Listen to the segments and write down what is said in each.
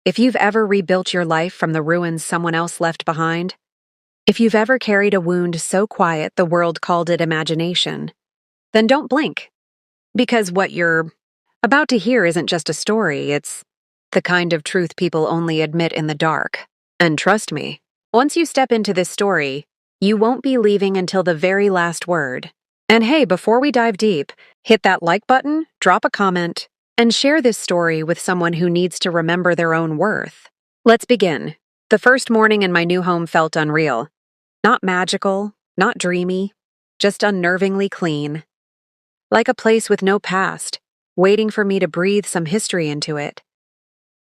If you've ever rebuilt your life from the ruins someone else left behind, if you've ever carried a wound so quiet the world called it imagination, then don't blink. Because what you're about to hear isn't just a story, it's the kind of truth people only admit in the dark. And trust me, once you step into this story, you won't be leaving until the very last word. And hey, before we dive deep, hit that like button, drop a comment, and share this story with someone who needs to remember their own worth. Let's begin. The first morning in my new home felt unreal. Not magical, not dreamy, just unnervingly clean. Like a place with no past, waiting for me to breathe some history into it.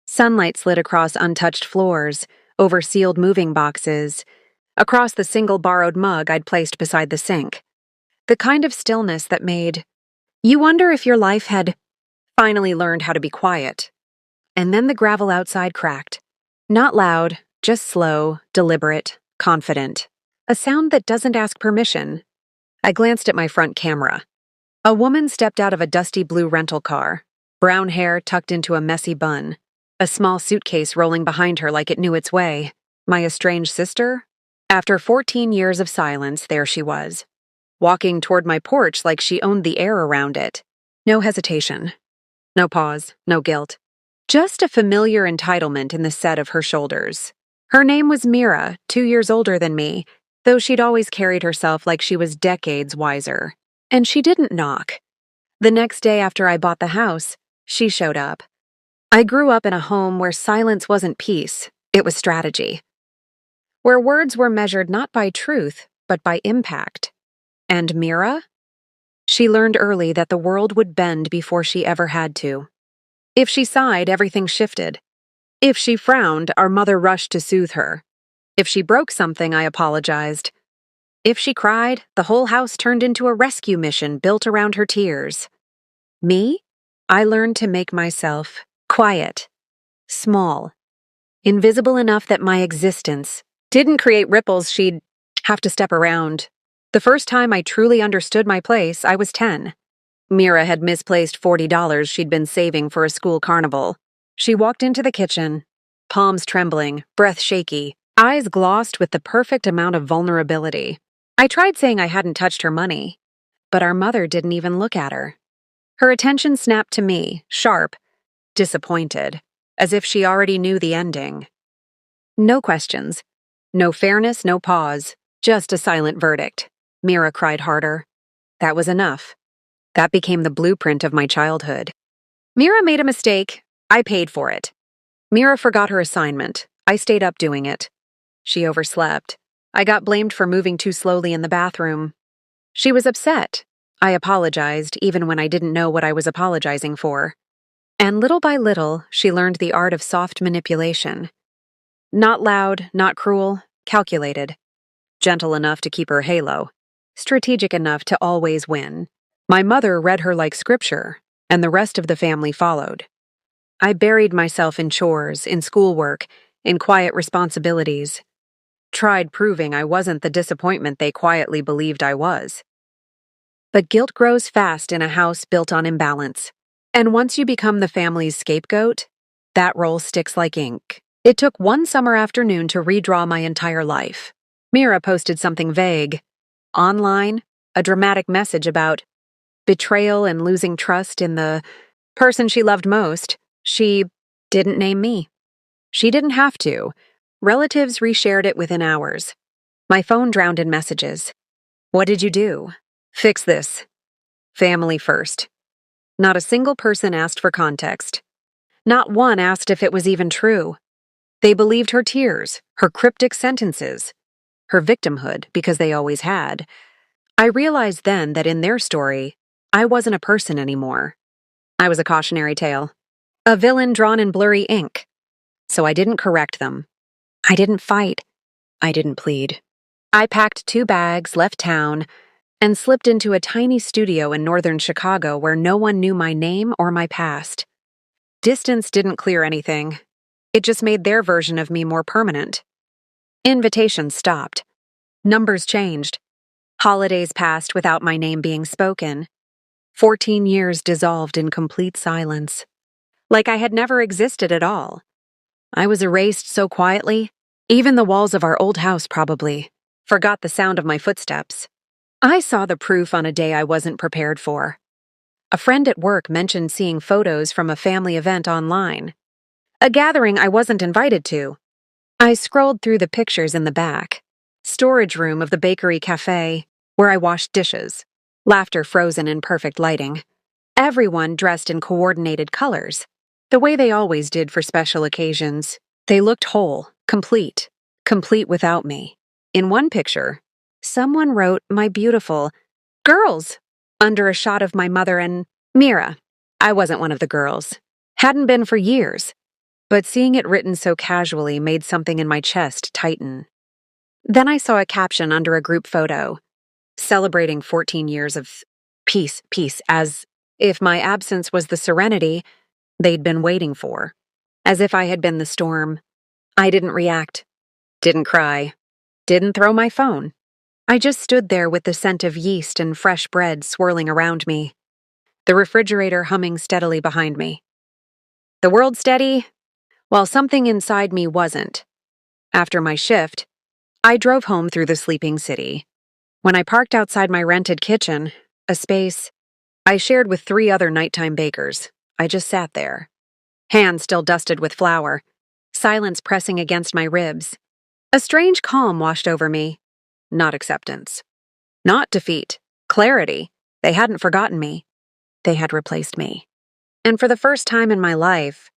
Sunlight slid across untouched floors, over sealed moving boxes, across the single borrowed mug I'd placed beside the sink. The kind of stillness that made you wonder if your life had finally learned how to be quiet. And then the gravel outside cracked. Not loud, just slow, deliberate, confident. A sound that doesn't ask permission. I glanced at my front camera. A woman stepped out of a dusty blue rental car, brown hair tucked into a messy bun, a small suitcase rolling behind her like it knew its way. My estranged sister? After 14 years of silence, there she was, walking toward my porch like she owned the air around it. No hesitation. No pause, no guilt. Just a familiar entitlement in the set of her shoulders. Her name was Mira, 2 years older than me, though she'd always carried herself like she was decades wiser. And she didn't knock. The next day after I bought the house, she showed up. I grew up in a home where silence wasn't peace, it was strategy. Where words were measured not by truth, but by impact. And Mira? She learned early that the world would bend before she ever had to. If she sighed, everything shifted. If she frowned, our mother rushed to soothe her. If she broke something, I apologized. If she cried, the whole house turned into a rescue mission built around her tears. Me? I learned to make myself quiet, small, invisible enough that my existence didn't create ripples she'd have to step around. The first time I truly understood my place, I was 10. Mira had misplaced $40 she'd been saving for a school carnival. She walked into the kitchen, palms trembling, breath shaky, eyes glossed with the perfect amount of vulnerability. I tried saying I hadn't touched her money, but our mother didn't even look at her. Her attention snapped to me, sharp, disappointed, as if she already knew the ending. No questions. No fairness, no pause. Just a silent verdict. Mira cried harder. That was enough. That became the blueprint of my childhood. Mira made a mistake. I paid for it. Mira forgot her assignment. I stayed up doing it. She overslept. I got blamed for moving too slowly in the bathroom. She was upset. I apologized, even when I didn't know what I was apologizing for. And little by little, she learned the art of soft manipulation. Not loud, not cruel, calculated. Gentle enough to keep her halo. Strategic enough to always win. My mother read her like scripture, and the rest of the family followed. I buried myself in chores, in schoolwork, in quiet responsibilities. Tried proving I wasn't the disappointment they quietly believed I was. But guilt grows fast in a house built on imbalance. And once you become the family's scapegoat, that role sticks like ink. It took one summer afternoon to redraw my entire life. Mira posted something vague. Online, a dramatic message about betrayal and losing trust in the person she loved most. She didn't name me. She didn't have to. Relatives reshared it within hours. My phone drowned in messages. What did you do? Fix this. Family first. Not a single person asked for context. Not one asked if it was even true. They believed her tears, her cryptic sentences, her victimhood, because they always had. I realized then that in their story, I wasn't a person anymore. I was a cautionary tale. A villain drawn in blurry ink. So I didn't correct them. I didn't fight. I didn't plead. I packed 2 bags, left town, and slipped into a tiny studio in northern Chicago where no one knew my name or my past. Distance didn't clear anything. It just made their version of me more permanent. Invitations stopped. Numbers changed. Holidays passed without my name being spoken. 14 years dissolved in complete silence. Like I had never existed at all. I was erased so quietly, even the walls of our old house probably forgot the sound of my footsteps. I saw the proof on a day I wasn't prepared for. A friend at work mentioned seeing photos from a family event online, a gathering I wasn't invited to. I scrolled through the pictures in the back, storage room of the bakery cafe, where I washed dishes, laughter frozen in perfect lighting. Everyone dressed in coordinated colors, the way they always did for special occasions. They looked whole, complete without me. In one picture, someone wrote, "My beautiful girls," under a shot of my mother and Mira. I wasn't one of the girls. Hadn't been for years. But seeing it written so casually made something in my chest tighten. Then I saw a caption under a group photo, celebrating 14 years of peace, as if my absence was the serenity they'd been waiting for. As if I had been the storm. I didn't react, didn't cry, didn't throw my phone. I just stood there with the scent of yeast and fresh bread swirling around me, the refrigerator humming steadily behind me. The world steady, while something inside me wasn't. After my shift, I drove home through the sleeping city. When I parked outside my rented kitchen, a space I shared with 3 other nighttime bakers, I just sat there, hands still dusted with flour, silence pressing against my ribs. A strange calm washed over me. Not acceptance. Not defeat. Clarity. They hadn't forgotten me. They had replaced me. And for the first time in my life,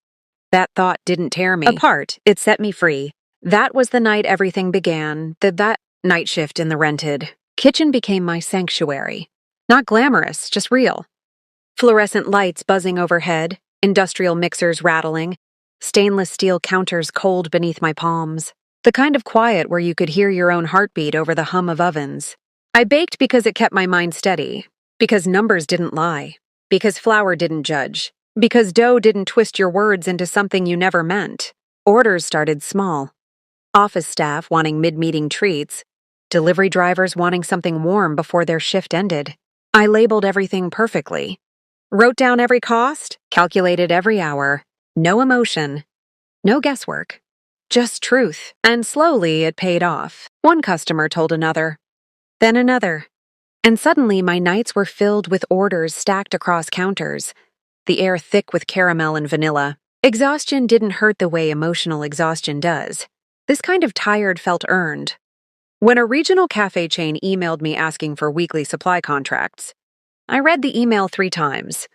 that thought didn't tear me apart. It set me free. That was the night everything began. That night shift in the rented kitchen became my sanctuary. Not glamorous, just real. Fluorescent lights buzzing overhead, industrial mixers rattling, stainless steel counters cold beneath my palms. The kind of quiet where you could hear your own heartbeat over the hum of ovens. I baked because it kept my mind steady, because numbers didn't lie, because flour didn't judge, because dough didn't twist your words into something you never meant. Orders started small. Office staff wanting mid-meeting treats, delivery drivers wanting something warm before their shift ended. I labeled everything perfectly. Wrote down every cost, calculated every hour. No emotion, no guesswork. Just truth, and slowly it paid off. One customer told another, then another. And suddenly my nights were filled with orders stacked across counters, the air thick with caramel and vanilla. Exhaustion didn't hurt the way emotional exhaustion does. This kind of tired felt earned. When a regional cafe chain emailed me asking for weekly supply contracts, I read the email 3 times,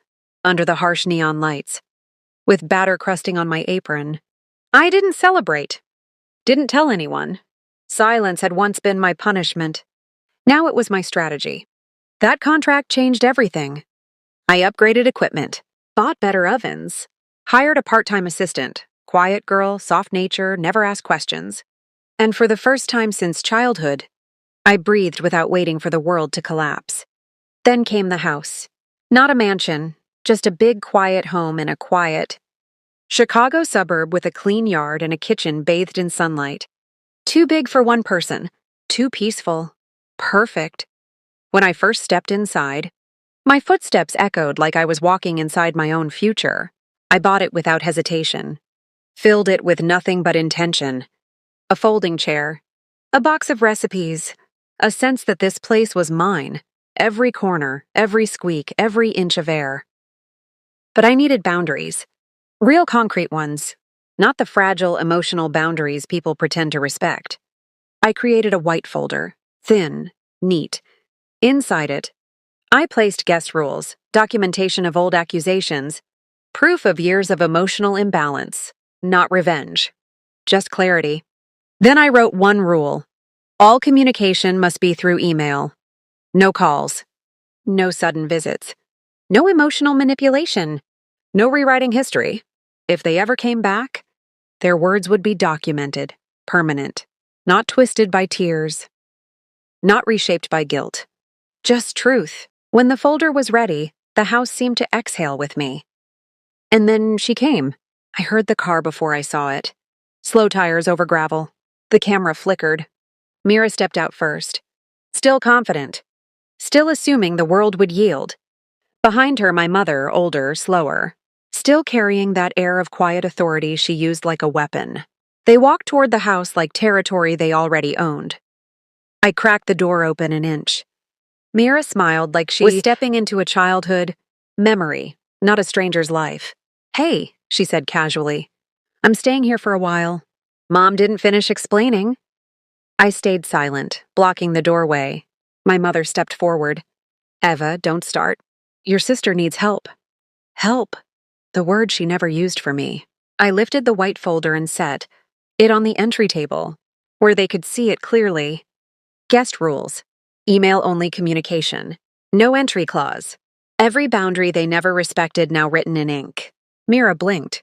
under the harsh neon lights, with batter crusting on my apron. I didn't celebrate. Didn't tell anyone. Silence had once been my punishment. Now it was my strategy. That contract changed everything. I upgraded equipment, bought better ovens, hired a part-time assistant, quiet girl, soft nature, never asked questions. And for the first time since childhood, I breathed without waiting for the world to collapse. Then came the house. Not a mansion, just a big quiet home in a quiet Chicago suburb with a clean yard and a kitchen bathed in sunlight. Too big for one person, too peaceful, perfect. When I first stepped inside, my footsteps echoed like I was walking inside my own future. I bought it without hesitation, filled it with nothing but intention. A folding chair, a box of recipes, a sense that this place was mine. Every corner, every squeak, every inch of air. But I needed boundaries. Real concrete ones, not the fragile emotional boundaries people pretend to respect. I created a white folder, thin, neat. Inside it, I placed guest rules, documentation of old accusations, proof of years of emotional imbalance, not revenge, just clarity. Then I wrote one rule. All communication must be through email. No calls. No sudden visits. No emotional manipulation. No rewriting history. If they ever came back, their words would be documented, permanent, not twisted by tears, not reshaped by guilt. Just truth. When the folder was ready, the house seemed to exhale with me. And then she came. I heard the car before I saw it. Slow tires over gravel. The camera flickered. Mira stepped out first. Still confident. Still assuming the world would yield. Behind her, my mother, older, slower. still carrying that air of quiet authority she used like a weapon. They walked toward the house like territory they already owned. I cracked the door open an inch. Mira smiled like she was stepping into a childhood memory, not a stranger's life. "Hey," she said casually. "I'm staying here for a while." Mom didn't finish explaining. I stayed silent, blocking the doorway. My mother stepped forward. "Eva, don't start. Your sister needs help." Help. The word she never used for me. I lifted the white folder and set it on the entry table, where they could see it clearly. Guest rules. Email-only communication. No entry clause. Every boundary they never respected now written in ink. Mira blinked.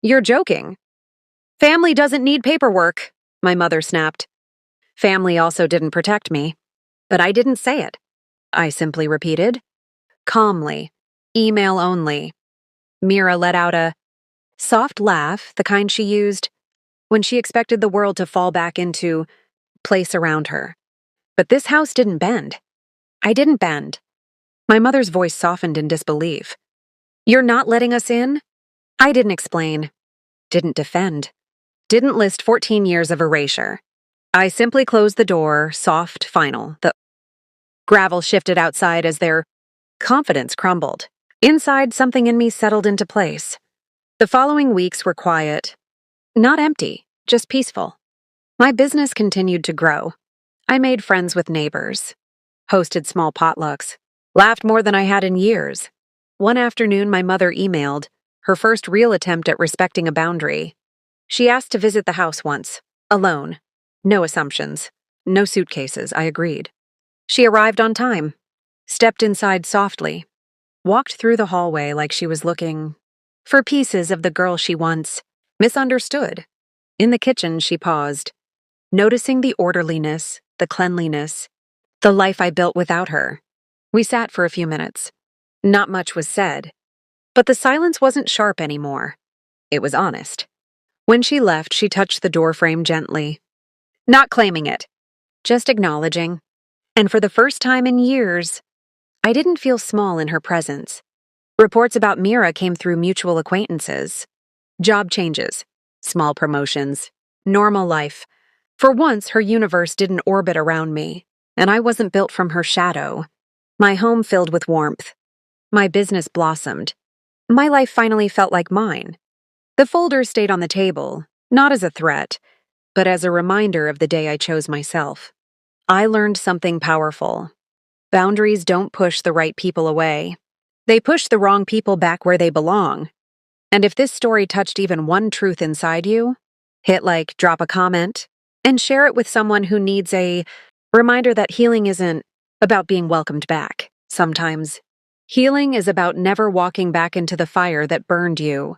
"You're joking." "Family doesn't need paperwork," my mother snapped. Family also didn't protect me. But I didn't say it. I simply repeated. Calmly. Email only. Mira let out a soft laugh, the kind she used when she expected the world to fall back into place around her. But this house didn't bend. I didn't bend. My mother's voice softened in disbelief. "You're not letting us in?" I didn't explain. Didn't defend. Didn't list 14 years of erasure. I simply closed the door, soft, final. The gravel shifted outside as their confidence crumbled. Inside, something in me settled into place. The following weeks were quiet. Not empty, just peaceful. My business continued to grow. I made friends with neighbors, hosted small potlucks, laughed more than I had in years. One afternoon, my mother emailed, her first real attempt at respecting a boundary. She asked to visit the house once, alone. No assumptions. No suitcases, I agreed. She arrived on time, stepped inside softly, walked through the hallway like she was looking for pieces of the girl she once misunderstood. In the kitchen, she paused, noticing the orderliness, the cleanliness, the life I built without her. We sat for a few minutes. Not much was said, but the silence wasn't sharp anymore. It was honest. When she left, she touched the doorframe gently. Not claiming it, just acknowledging. And for the first time in years, I didn't feel small in her presence. Reports about Mira came through mutual acquaintances. Job changes, small promotions, normal life. For once, her universe didn't orbit around me, and I wasn't built from her shadow. My home filled with warmth. My business blossomed. My life finally felt like mine. The folder stayed on the table, not as a threat, but as a reminder of the day I chose myself. I learned something powerful. Boundaries don't push the right people away. They push the wrong people back where they belong. And if this story touched even one truth inside you, hit like, drop a comment, and share it with someone who needs a reminder that healing isn't about being welcomed back. Sometimes, healing is about never walking back into the fire that burned you.